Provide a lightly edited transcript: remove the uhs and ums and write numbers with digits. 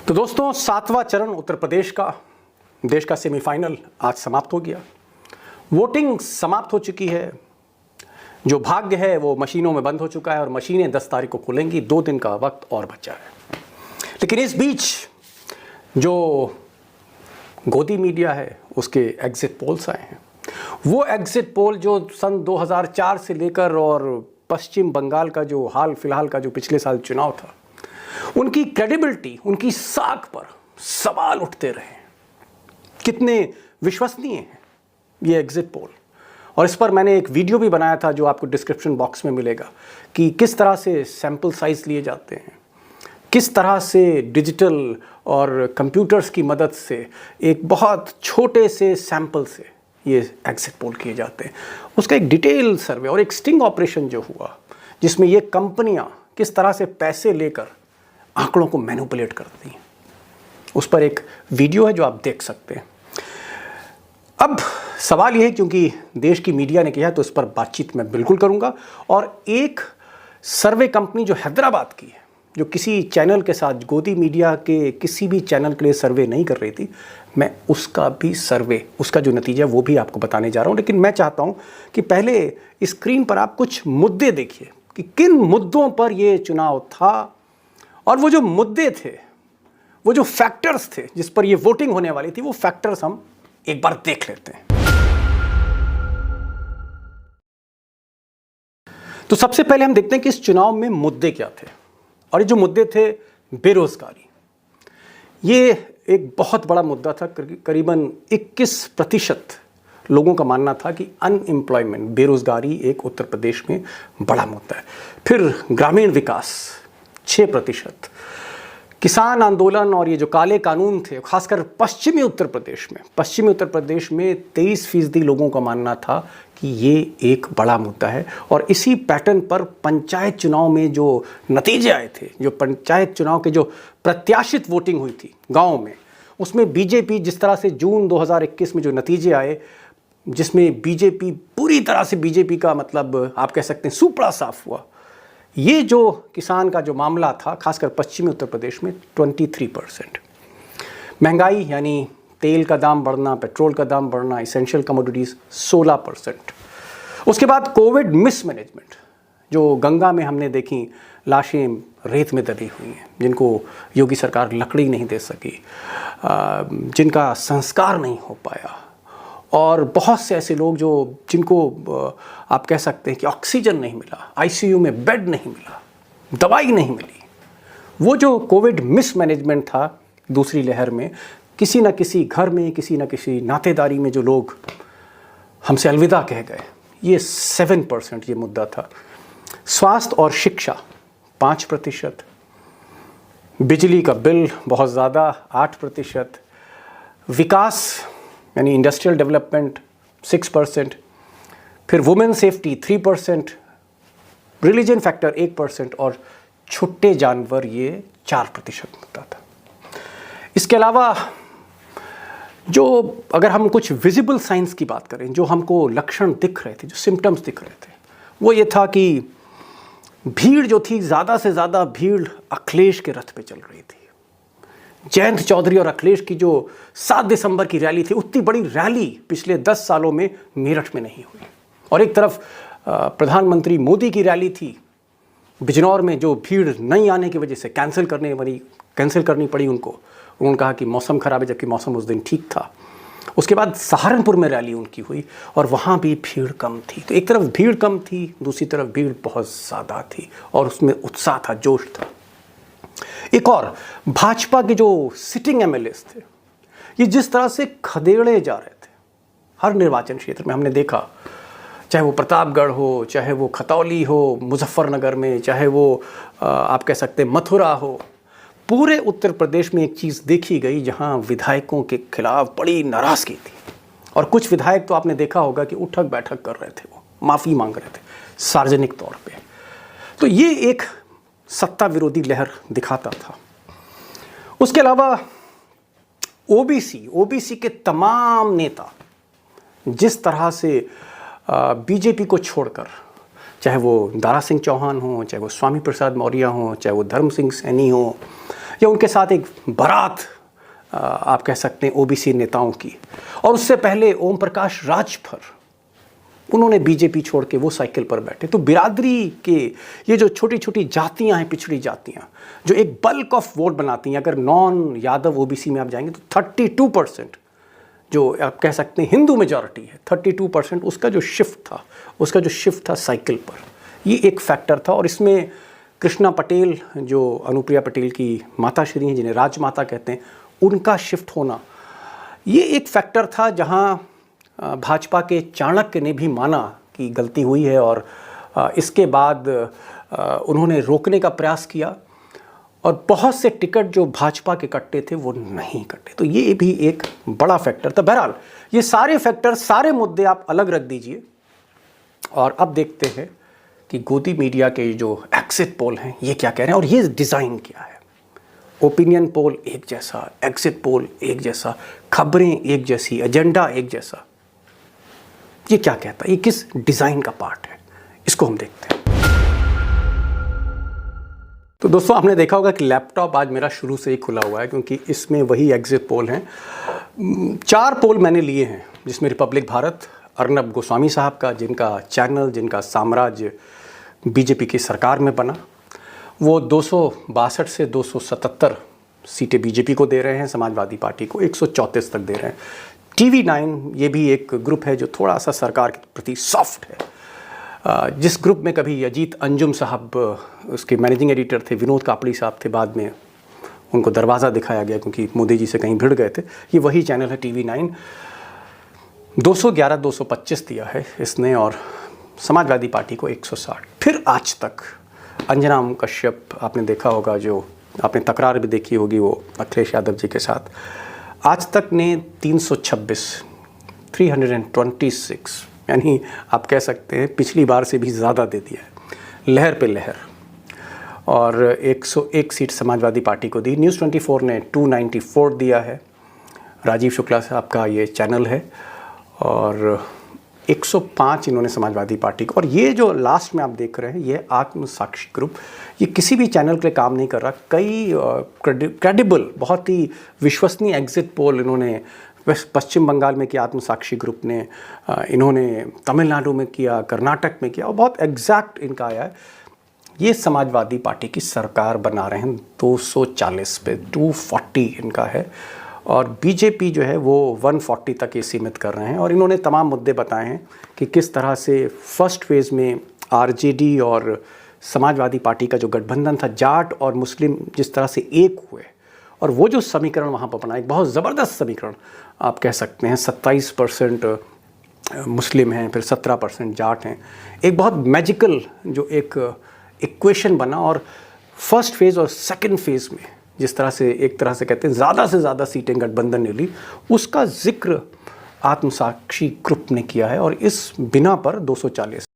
तो दोस्तों, 7वां चरण उत्तर प्रदेश का देश का सेमीफाइनल आज समाप्त हो गया। वोटिंग समाप्त हो चुकी है। जो भाग्य है वो मशीनों में बंद हो चुका है और मशीनें 10 तारीख को खुलेंगी। 2 दिन का वक्त और बचा है। लेकिन इस बीच जो गोदी मीडिया है उसके एग्जिट पोल्स आए हैं। वो एग्जिट पोल जो सन 2004 से लेकर और पश्चिम बंगाल का जो हाल फिलहाल का जो पिछले साल चुनाव था, उनकी क्रेडिबिलिटी, उनकी साख पर सवाल उठते रहे। कितने विश्वसनीय हैं ये एग्जिट पोल। और इस पर मैंने एक वीडियो भी बनाया था जो आपको डिस्क्रिप्शन बॉक्स में मिलेगा कि किस तरह से सैंपल साइज लिए जाते हैं, किस तरह से डिजिटल और कंप्यूटर्स की मदद से एक बहुत छोटे से सैंपल से ये एग्जिट पोल किए जाते हैं। उसका एक डिटेल सर्वे और एक स्टिंग ऑपरेशन जो हुआ, जिसमें ये कंपनियां किस तरह से पैसे लेकर आंकड़ों को मैनिपुलेट करती हैं, उस पर एक वीडियो है जो आप देख सकते हैं। अब सवाल यह है, क्योंकि देश की मीडिया ने किया है तो इस पर बातचीत मैं बिल्कुल करूंगा। और एक सर्वे कंपनी जो हैदराबाद की है, जो किसी चैनल के साथ, गोदी मीडिया के किसी भी चैनल के लिए सर्वे नहीं कर रही थी, मैं उसका भी सर्वे, उसका जो नतीजा है वो भी आपको बताने जा रहा हूं। लेकिन मैं चाहता हूं कि पहले स्क्रीन पर आप कुछ मुद्दे देखिए कि किन मुद्दों पर ये चुनाव था और वो जो मुद्दे थे, वो जो फैक्टर्स थे जिस पर ये वोटिंग होने वाली थी, वो फैक्टर्स हम एक बार देख लेते हैं। तो सबसे पहले हम देखते हैं कि इस चुनाव में मुद्दे क्या थे। और ये जो मुद्दे थे, बेरोजगारी, ये एक बहुत बड़ा मुद्दा था। करीबन 21% लोगों का मानना था कि अनएम्प्लॉयमेंट, बेरोजगारी एक उत्तर प्रदेश में बड़ा मुद्दा है। फिर ग्रामीण विकास 6%, किसान आंदोलन और ये जो काले कानून थे, खासकर पश्चिमी उत्तर प्रदेश में 23% लोगों का मानना था कि ये एक बड़ा मुद्दा है। और इसी पैटर्न पर पंचायत चुनाव में जो नतीजे आए थे, जो पंचायत चुनाव के जो प्रत्याशित वोटिंग हुई थी गाँव में, उसमें बीजेपी, जिस तरह से जून 2021 में जो नतीजे आए, जिसमें बीजेपी पूरी तरह से, बीजेपी का मतलब आप कह सकते हैं सुपड़ा साफ हुआ। ये जो किसान का जो मामला था, खासकर पश्चिमी उत्तर प्रदेश में 23%। महंगाई यानी तेल का दाम बढ़ना, पेट्रोल का दाम बढ़ना, इसेंशियल कमोडिटीज़ 16%। उसके बाद कोविड मिसमैनेजमेंट, जो गंगा में हमने देखी लाशें रेत में दबी हुई हैं, जिनको योगी सरकार लकड़ी नहीं दे सकी, जिनका संस्कार नहीं हो पाया, और बहुत से ऐसे लोग जिनको आप कह सकते हैं कि ऑक्सीजन नहीं मिला, आईसीयू में बेड नहीं मिला, दवाई नहीं मिली। वो जो कोविड मिसमैनेजमेंट था दूसरी लहर में, किसी न किसी घर में, किसी न किसी नातेदारी में जो लोग हमसे अलविदा कह गए, ये 7% ये मुद्दा था। स्वास्थ्य और शिक्षा 5%, बिजली का बिल बहुत ज़्यादा 8%, विकास यानी इंडस्ट्रियल डेवलपमेंट 6%, फिर वुमेन सेफ्टी 3%, रिलीजन फैक्टर 1% और छोटे जानवर ये 4% मुद्दा था। इसके अलावा जो, अगर हम कुछ विजिबल साइंस की बात करें, जो हमको लक्षण दिख रहे थे, जो सिम्टम्स दिख रहे थे, वो ये था कि भीड़ जो थी, ज़्यादा से ज़्यादा भीड़ अखिलेश के रथ पे चल रही थी। जयंत चौधरी और अखिलेश की जो 7 दिसंबर की रैली थी, उतनी बड़ी रैली पिछले 10 सालों में मेरठ में नहीं हुई। और एक तरफ प्रधानमंत्री मोदी की रैली थी बिजनौर में, जो भीड़ नहीं आने की वजह से कैंसिल करनी पड़ी उनको। उन्होंने कहा कि मौसम ख़राब है, जबकि मौसम उस दिन ठीक था। उसके बाद सहारनपुर में रैली उनकी हुई और वहाँ भी भीड़ कम थी। तो एक तरफ भीड़ कम थी, दूसरी तरफ भीड़ बहुत ज़्यादा थी और उसमें उत्साह था, जोश था। एक और, भाजपा के जो सिटिंग एमएलएस थे, ये जिस तरह से खदेड़े जा रहे थे हर निर्वाचन क्षेत्र में, हमने देखा, चाहे वो प्रतापगढ़ हो, चाहे वो खतौली हो मुजफ्फरनगर में, चाहे वो आप कह सकते हैं मथुरा हो, पूरे उत्तर प्रदेश में एक चीज़ देखी गई जहां विधायकों के खिलाफ बड़ी नाराज़गी थी। और कुछ विधायक तो आपने देखा होगा कि उठक बैठक कर रहे थे, वो माफ़ी मांग रहे थे सार्वजनिक तौर पे। तो ये एक सत्ता विरोधी लहर दिखाता था। उसके अलावा ओबीसी के तमाम नेता जिस तरह से बीजेपी को छोड़कर, चाहे वो दारा सिंह चौहान हो, चाहे वो स्वामी प्रसाद मौर्य हो, चाहे वो धर्म सिंह सैनी हो, या उनके साथ एक बारात आप कह सकते हैं ओबीसी नेताओं की, और उससे पहले ओम प्रकाश राजभर, उन्होंने बीजेपी छोड़ के वो साइकिल पर बैठे। तो बिरादरी के ये जो छोटी छोटी जातियां हैं, पिछड़ी जातियां, जो एक बल्क ऑफ वोट बनाती हैं, अगर नॉन यादव ओबीसी में आप जाएंगे तो 32% जो आप कह सकते हैं हिंदू मेजॉरिटी है, 32% उसका जो शिफ्ट था साइकिल पर, ये एक फैक्टर था। और इसमें कृष्णा पटेल, जो अनुप्रिया पटेल की माताश्री हैं, जिन्हें राजमाता कहते हैं, उनका शिफ्ट होना, ये एक फैक्टर था जहां भाजपा के चाणक्य ने भी माना कि गलती हुई है, और इसके बाद उन्होंने रोकने का प्रयास किया, और बहुत से टिकट जो भाजपा के कट्टे थे वो नहीं कटे। तो ये भी एक बड़ा फैक्टर था। बहरहाल ये सारे फैक्टर, सारे मुद्दे आप अलग रख दीजिए, और अब देखते हैं कि गोदी मीडिया के जो एग्जिट पोल हैं ये क्या कह रहे हैं, और ये डिज़ाइन क्या है। ओपिनियन पोल एक जैसा, एग्जिट पोल एक जैसा, खबरें एक जैसी, एजेंडा एक जैसा, ये क्या कहता है, ये किस डिज़ाइन का पार्ट है, इसको हम देखते हैं। तो दोस्तों, आपने देखा होगा कि लैपटॉप आज मेरा शुरू से ही खुला हुआ है, क्योंकि इसमें वही एग्जिट पोल हैं। 4 पोल मैंने लिए हैं, जिसमें रिपब्लिक भारत, अर्नब गोस्वामी साहब का, जिनका चैनल, जिनका साम्राज्य बीजेपी की सरकार में बना, वो 262 से 277 सीटें बीजेपी को दे रहे हैं, समाजवादी पार्टी को 134 तक दे रहे हैं। TV9 ये भी एक ग्रुप है जो थोड़ा सा सरकार के प्रति सॉफ्ट है, जिस ग्रुप में कभी अजीत अंजुम साहब उसके मैनेजिंग एडिटर थे, विनोद कापड़ी साहब थे, बाद में उनको दरवाज़ा दिखाया गया क्योंकि मोदी जी से कहीं भिड़ गए थे। ये वही चैनल है TV9। 211-225 दिया है इसने, और समाजवादी पार्टी को 160। फिर आज तक अंजना कश्यप, आपने देखा होगा, जो आपने तकरार भी देखी होगी वो अखिलेश यादव जी के साथ, आज तक ने 326 यानी आप कह सकते हैं पिछली बार से भी ज़्यादा दे दिया है, लहर पे लहर। और 101 सीट समाजवादी पार्टी को दी। न्यूज़ 24 ने 294 दिया है, राजीव शुक्ला साहब का ये चैनल है, और 105 इन्होंने समाजवादी पार्टी को। और ये जो लास्ट में आप देख रहे हैं, ये आत्मसाक्षी ग्रुप, ये किसी भी चैनल के लिए काम नहीं कर रहा। कई क्रेडिबल, बहुत ही विश्वसनीय एग्जिट पोल इन्होंने पश्चिम बंगाल में किया, आत्मसाक्षी ग्रुप ने, इन्होंने तमिलनाडु में किया, कर्नाटक में किया, और बहुत एग्जैक्ट इनका आया है। ये समाजवादी पार्टी की सरकार बना रहे हैं 240 पे, 240 इनका है, और बीजेपी जो है वो 140 तक ये सीमित कर रहे हैं। और इन्होंने तमाम मुद्दे बताए हैं कि किस तरह से फर्स्ट फेज़ में आरजेडी और समाजवादी पार्टी का जो गठबंधन था, जाट और मुस्लिम जिस तरह से एक हुए, और वो जो समीकरण वहाँ पर बना, एक बहुत ज़बरदस्त समीकरण आप कह सकते हैं। 27% मुस्लिम हैं, फिर 17% जाट हैं, एक बहुत मैजिकल जो एक इक्वेशन बना। और फर्स्ट फेज़ और सेकंड फेज़ में जिस तरह से, एक तरह से कहते हैं, ज़्यादा से ज़्यादा सीटें गठबंधन ने ली, उसका जिक्र आत्मसाक्षी ग्रुप ने किया है, और इस बिना पर 240